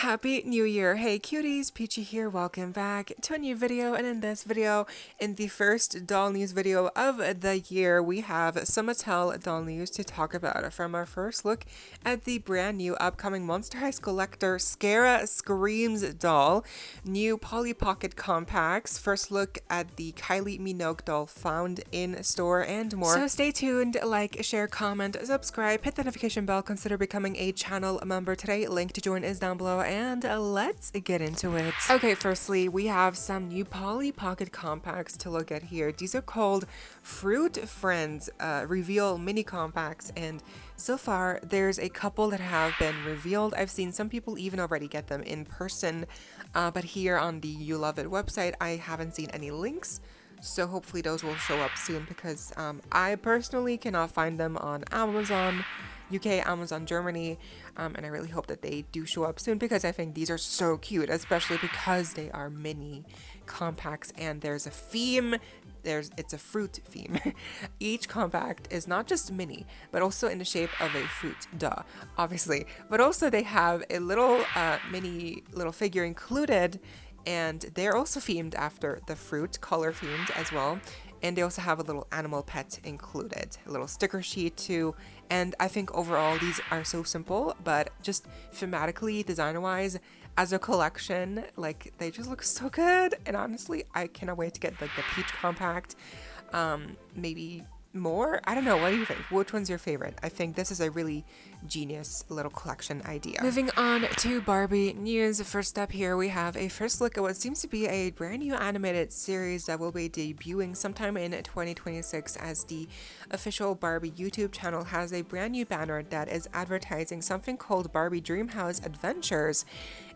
Happy New Year! Hey cuties, PeachY here, welcome back to a new video, and in this video, in the first doll news video of the year, we have some Mattel doll news to talk about. From our first look at the brand new upcoming Monster High SKULLECTOR Scarah Screams doll, new Polly Pocket compacts, first look at the Kylie Minogue doll found in store, and more. So stay tuned, like, share, comment, subscribe, hit the notification bell, consider becoming a channel member today. Link to join is down below, and let's get into it. Okay, firstly, we have some new Polly Pocket compacts to look at here. These are called Fruit Friends Reveal Mini Compacts, and so far there's a couple that have been revealed. I've seen some people even already get them in person, but here on the You Love It website, I haven't seen any links. So hopefully those will show up soon, because I personally cannot find them on Amazon UK, Amazon Germany, and I really hope that they do show up soon, because I think these are so cute, especially because they are mini compacts and there's a theme. It's a fruit theme. Each compact is not just mini, but also in the shape of a fruit, duh, obviously, but also they have a little mini little figure included, and they're also themed after the fruit, color themed as well. And they also have a little animal pet included, a little sticker sheet too. And I think overall these are so simple, but just thematically, design-wise, as a collection, like, they just look so good. And honestly, I cannot wait to get like the peach compact, maybe more. I don't know, what do you think? Which one's your favorite? I think this is a really genius little collection idea. Moving on to Barbie news. First up here, we have a first look at what seems to be a brand new animated series that will be debuting sometime in 2026, as the official Barbie YouTube channel has a brand new banner that is advertising something called Barbie Dreamhouse Adventures.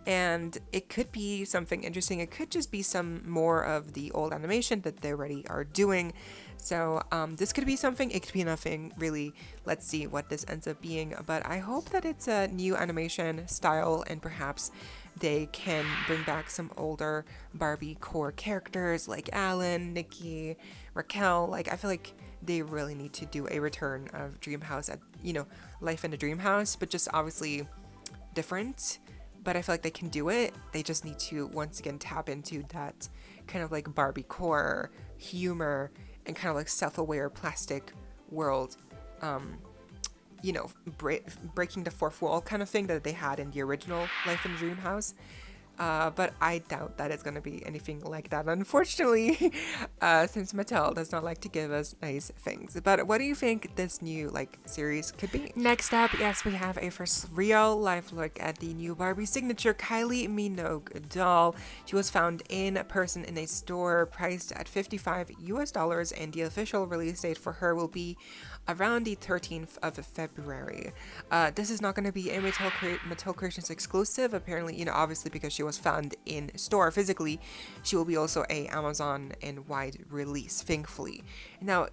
And it could be something interesting. It could just be some more of the old animation that they already are doing. So this could be something, it could be nothing, really. Let's see what this ends up being. But I hope that it's a new animation style, and perhaps they can bring back some older Barbie core characters like Alan, Nikki, Raquel. Like, I feel like they really need to do a return of Dreamhouse at, Life in a Dreamhouse, but just obviously different. But I feel like they can do it. They just need to once again tap into that kind of like Barbie core humor and kind of like self-aware plastic world, breaking the fourth wall kind of thing that they had in the original Life in a Dreamhouse. But I doubt that it's going to be anything like that, unfortunately, since Mattel does not like to give us nice things. But what do you think this new series could be? Next up, yes, we have a first real life look at the new Barbie signature Kylie Minogue doll. She was found in person in a store, priced at $55 US, and the official release date for her will be around the 13th of February. This is not going to be a Mattel Creations exclusive, apparently, obviously because she was found in store physically. She will be also a Amazon and wide release, thankfully. Now,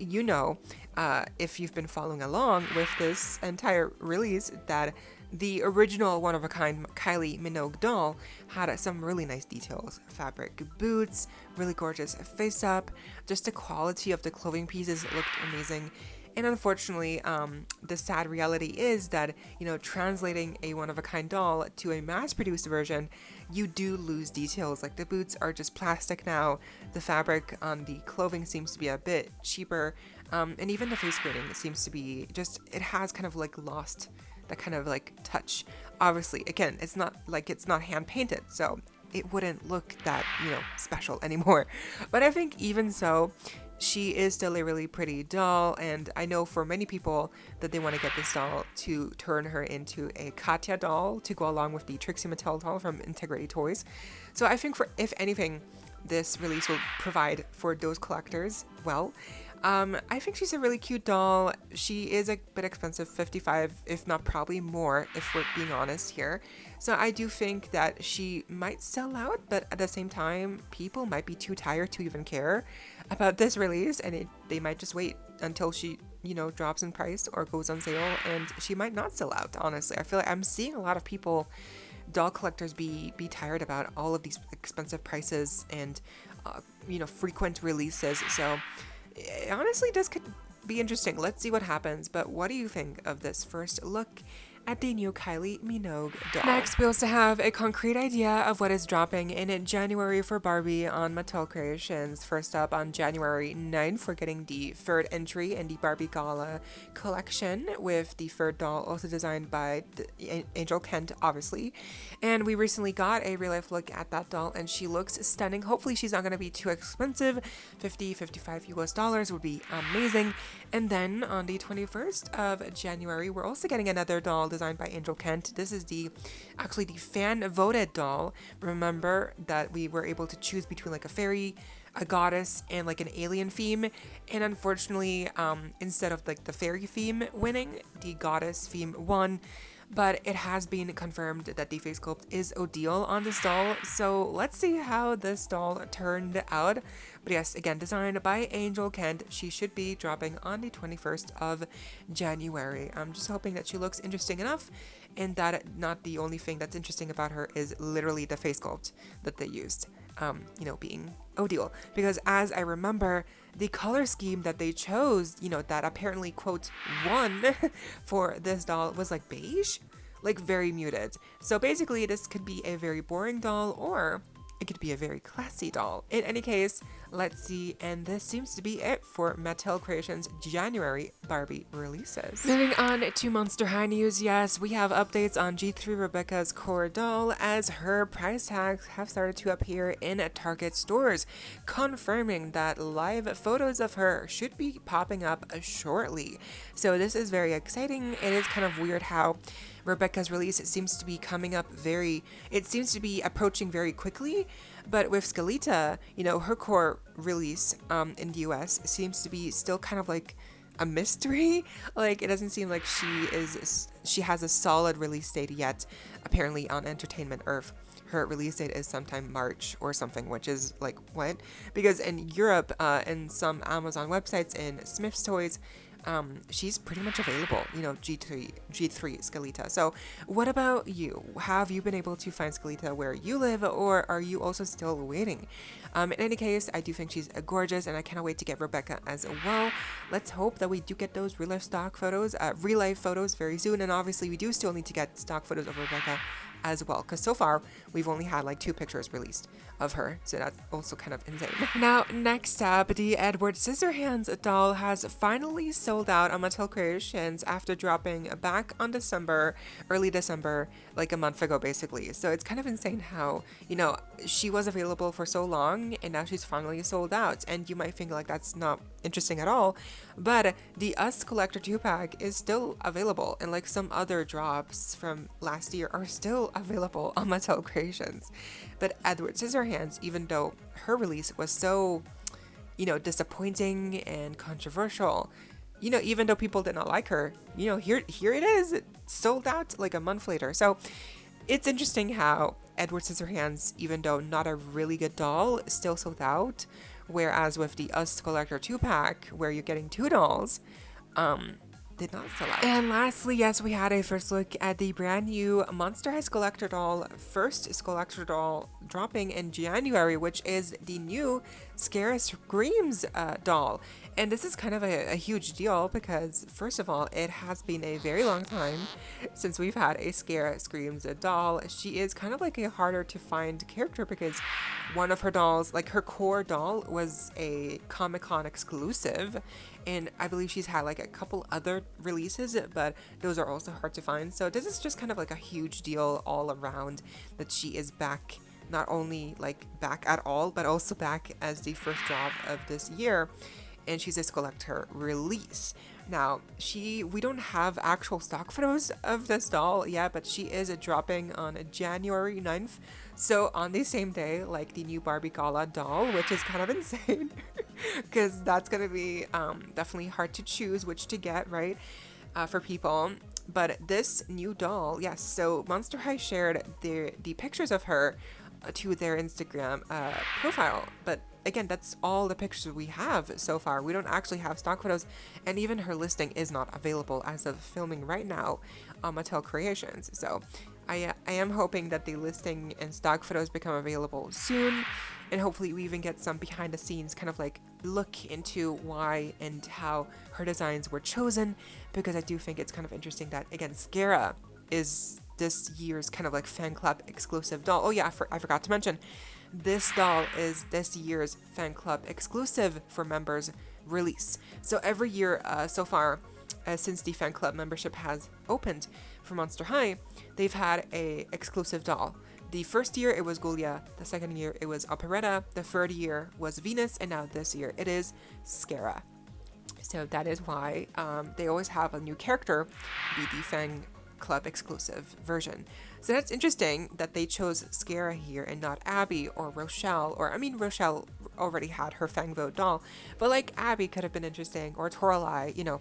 if you've been following along with this entire release, that the original one-of-a-kind Kylie Minogue doll had some really nice details. Fabric boots, really gorgeous face-up, just the quality of the clothing pieces looked amazing. And unfortunately, the sad reality is that, translating a one-of-a-kind doll to a mass-produced version, you do lose details. Like, the boots are just plastic now, the fabric on the clothing seems to be a bit cheaper, and even the face grading seems to be it has kind of lost that kind of touch. Obviously, again, it's not hand-painted, so it wouldn't look that, special anymore. But I think even so, she is still a really pretty doll, and I know for many people that they want to get this doll to turn her into a Katya doll to go along with the Trixie Mattel doll from Integrity Toys. So I think, if anything, this release will provide for those collectors well. I think she's a really cute doll. She is a bit expensive, $55, if not probably more, if we're being honest here. So I do think that she might sell out, but at the same time, people might be too tired to even care about this release, and they might just wait until she, drops in price or goes on sale, and she might not sell out, honestly. I feel like I'm seeing a lot of people, doll collectors, be tired about all of these expensive prices and, frequent releases. So honestly, this could be interesting. Let's see what happens. But what do you think of this first look at the new Kylie Minogue doll. Next, we also have a concrete idea of what is dropping in January for Barbie on Mattel Creations. First up, on January 9th, we're getting the third entry in the Barbie Gala collection, with the third doll also designed by Angel Kent, obviously. And we recently got a real-life look at that doll, and she looks stunning. Hopefully she's not going to be too expensive. $55 US would be amazing. And then on the 21st of January, we're also getting another doll designed by Angel Kent. This is actually the fan voted doll. Remember that we were able to choose between like a fairy, a goddess, and like an alien theme, and unfortunately instead of like the fairy theme winning, the goddess theme won. But it has been confirmed that the face sculpt is Odile on this doll, so let's see how this doll turned out. But yes, again, designed by Angel Kent. She should be dropping on the 21st of January. I'm just hoping that she looks interesting enough, and that not the only thing that's interesting about her is literally the face sculpt that they used, you know, being Odile. Because as I remember, the color scheme that they chose, you know, that apparently, quote, won for this doll was like beige, like very muted. So basically this could be a very boring doll, or it could be a very classy doll. In any case, let's see, and this seems to be it for Mattel Creations January Barbie releases. Moving on to Monster High news, yes, we have updates on G3 Rebecca's core doll, as her price tags have started to appear in Target stores, confirming that live photos of her should be popping up shortly. So this is very exciting. It is kind of weird how Rebecca's release seems to be coming up it seems to be approaching very quickly, but with Scalita, you know, her core release in the US seems to be still kind of like a mystery. Like, it doesn't seem like she has a solid release date yet. Apparently on Entertainment Earth, her release date is sometime March or something, which is like, what? Because in Europe, in some Amazon websites, in Smith's Toys, she's pretty much available, you know, G3 Scalita. So what about you? Have you been able to find Scalita where you live, or are you also still waiting? In any case, I do think she's gorgeous, and I cannot wait to get Rebecca as well. Let's hope that we do get those real life photos very soon, and obviously we do still need to get stock photos of Rebecca as well, because so far we've only had like 2 pictures released of her, so that's also kind of insane. Now, next up, the Edward Scissorhands doll has finally sold out on Mattel Creations after dropping back on early December, like a month ago basically. So it's kind of insane how, you know, she was available for so long and now she's finally sold out, and you might think like that's not interesting at all, but the Us Collector 2-pack is still available, and like some other drops from last year are still available on Mattel Creations. But Edward Scissorhands, even though her release was so, you know, disappointing and controversial, you know, even though people did not like her, you know, here it is, it sold out like a month later. So it's interesting how Edward Scissorhands, even though not a really good doll, still sold out, whereas with the Us Collector 2-pack, where you're getting 2 dolls, did not sell out. And lastly, yes, we had a first look at the brand new Monster High Scullector doll, first Scullector doll dropping in January, which is the new Scarah Screams doll. And this is kind of a huge deal because, first of all, it has been a very long time since we've had a Scarah Screams doll. She is kind of like a harder to find character because one of her dolls, like her core doll, was a Comic-Con exclusive, and I believe she's had like a couple other releases, but those are also hard to find. So this is just kind of like a huge deal all around that she is back, not only like back at all, but also back as the first drop of this year. And she's a Scullector release. Now, we don't have actual stock photos of this doll yet, but she is dropping on January 9th. So on the same day, like the new Barbie Gala doll, which is kind of insane because that's going to be definitely hard to choose which to get, right, for people. But this new doll, yes, so Monster High shared the pictures of her to their Instagram profile, but again, that's all the pictures we have so far. We don't actually have stock photos, and even her listing is not available as of filming right now on Mattel Creations. So I am hoping that the listing and stock photos become available soon, and hopefully we even get some behind the scenes kind of like look into why and how her designs were chosen, because I do think it's kind of interesting that, again, Scarah is this year's kind of like fan club exclusive doll. Oh yeah, I forgot to mention, this doll is this year's fan club exclusive for members release. So every year so far, since the fan club membership has opened for Monster High, they've had a exclusive doll. The first year it was Gulia, the second year it was Operetta, the third year was Venus, and now this year it is Scarah. So that is why they always have a new character be the fan club exclusive version. So that's interesting that they chose Scarah here and not Abby or Rochelle, or I mean Rochelle already had her Fang Vote doll, but like Abby could have been interesting, or Toralei, you know,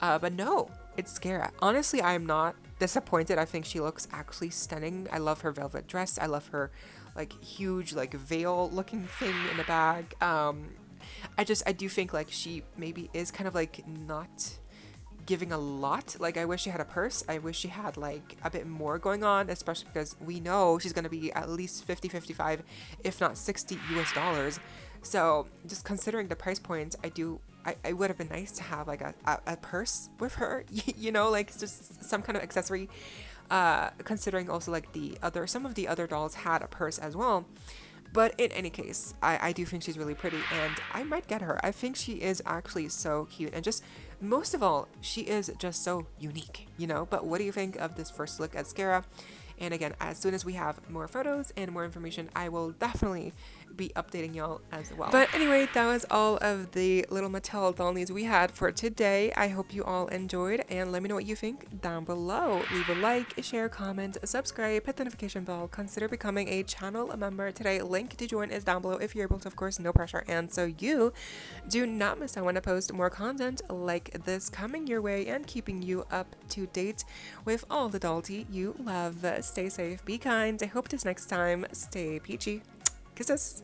but no, it's Scarah. Honestly, I'm not disappointed. I think she looks actually stunning. I love her velvet dress. I love her like huge like veil looking thing in the bag. I do think like she maybe is kind of like not giving a lot. Like I wish she had a purse. I wish she had like a bit more going on, especially because we know she's going to be at least 50-55 if not $60 US. So just considering the price points, I would have been nice to have like a purse with her, you know, like just some kind of accessory, considering also like some of the other dolls had a purse as well. But in any case, I do think she's really pretty, and I might get her. I think she is actually so cute, and just most of all, she is just so unique, you know? But what do you think of this first look at Scarah? And again, as soon as we have more photos and more information, I will definitely be updating y'all as well. But anyway, that was all of the little Mattel doll news we had for today. I hope you all enjoyed, and let me know what you think down below. Leave a like, share, comment, subscribe, hit the notification bell, consider becoming a channel member today. Link to join is down below if you're able to, of course, no pressure. And so you do not miss out when I post more content like this coming your way and keeping you up to date with all the doll tea you love. Stay safe, be kind. I hope this next time. Stay peachy. Kisses.